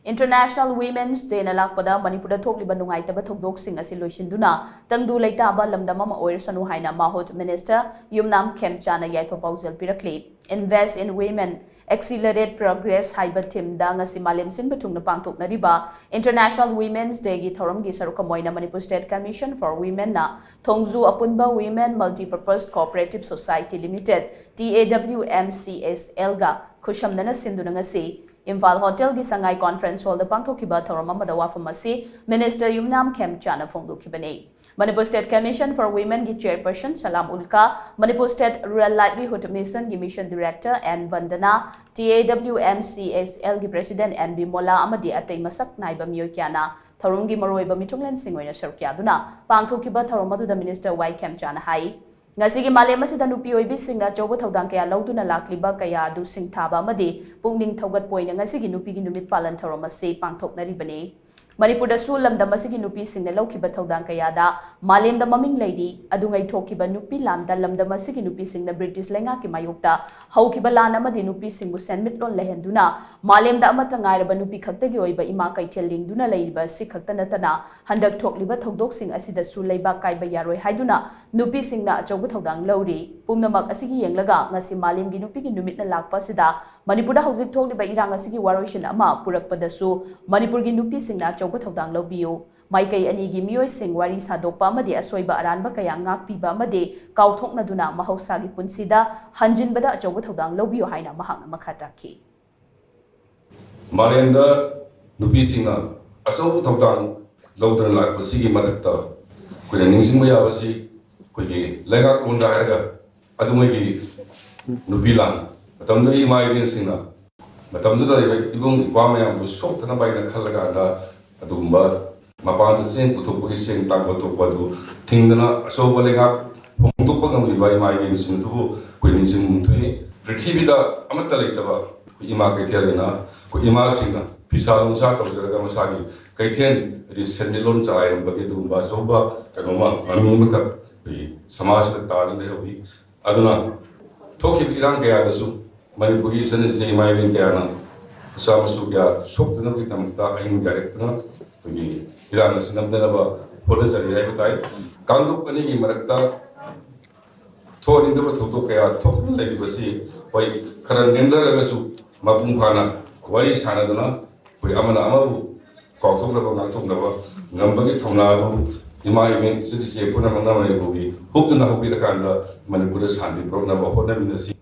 International Women's Day na Lakpada Manipur THOKLIBA NUNGAITABA THOUDOK SING ASI LOISHINDUNA Tangdu Leitaba Lamdam Oirasanu HAINA MAHUD Minister YUMNAM Khemchand YAIPHA PAOJEL PIRAKLI Invest in Women Accelerate Progress Haiba Team da ngasi malem sin batungna pangthoknariba International Women's Day gi thoramgi sarukamoina Manipur State Commission for Women na Thongzu Apunba Women Multipurpose Cooperative Society Limited TAWMCSL ga khushamnana sinduna ngasi Imphal Hotel gi Sangai Conference Hall da pangthokiba thoram amada wafam asi Minister Yumnam Khemchand phongdukibane Manipur State Commission for Women gi Chairperson Salam Ulka, Manipur State Rural Livelihood Mission gi Mission Director N Vandana, TAWMCSL gi President N Bimola amadi atay masak naiba miyoy kyana thorum gi maroiba mitunglen singwena sarkyaduna pangthokiba thoram aduda Minister Y Khemchand hai Ngasigi malem asida nupi oibi singna chobo thodang kaya lauduna lakliba kaya adu singthaba amadi pungning thogat poina ngasigi nupi gi numit palan thoram ase pangthoknaribane Manipur da su lamdam asigi nupi singna laukiba thodang kaya da malem da maming lady adu ngai thokiba nupi lamda lamdam asigi nupi singna British lenga ki mayokta haukiba lana amadi nupi singbu senmit lon lehenduna malem da amata ngairaba nupi khaktagi oiba ima kaithel lingduna leiba sikhakta natana handak thokliba thodok sing asida su leiba kaiba yaroi haiduna nupi singna achobu thodang lauri pumnamak asigi yenglaga ngasi malem gi nupi gi numit na lakpa sida Manipur da hojik thokliba irang asigi waroishin ama purakpada su Manipur gi nupi singna chobu thodang laubiyo Maikai ani gi miyoi sing wari sadokpa amadi asoiba aranba kaya ngakpiba amadi kauthoknaduna mahausa gi punsida hanjinbada achobu thodang laubiyo haina mahakna makhataki Malemda nupi singna asobu thodang laudana lakpa sigi madakta kuina ningsingba yabasi kuigi lenga konda haraga adumagi nupi lang matamda ima ibin singna matamda da ibung ikwama yambu soktana baina khalaga anda adumba mapanda sing puthupagi sing tagotokpa du thingdana asoba lenga hongtokpa ngamiba ima ibin sing du kuini sing muthui prithivida amata leitaba ima kaithelena ku ima singna Pisal sa tawjaraga masagi kaithen ri senilon chairam bagi dumba soba kanoma mami maka samaj ka tal le hobi aduna thoki irang kaya dasu Manipuri sene se mai bin kaya na samasu kya sokdana bi tamta ain garekna gi irang sinamdana ba hola jari hai batai kanluk ani gi marakta thoni da thodok kaya thokun legi basi hoi kharan nendara gasu mapung khana wari sanadana koi amana amabu kauthoknaba ngakthoknaba ngambagi thomnadu ima event sidi se puna mangna mane bugi hukna hukbi da kanda Manipur shanti program ba hona minasi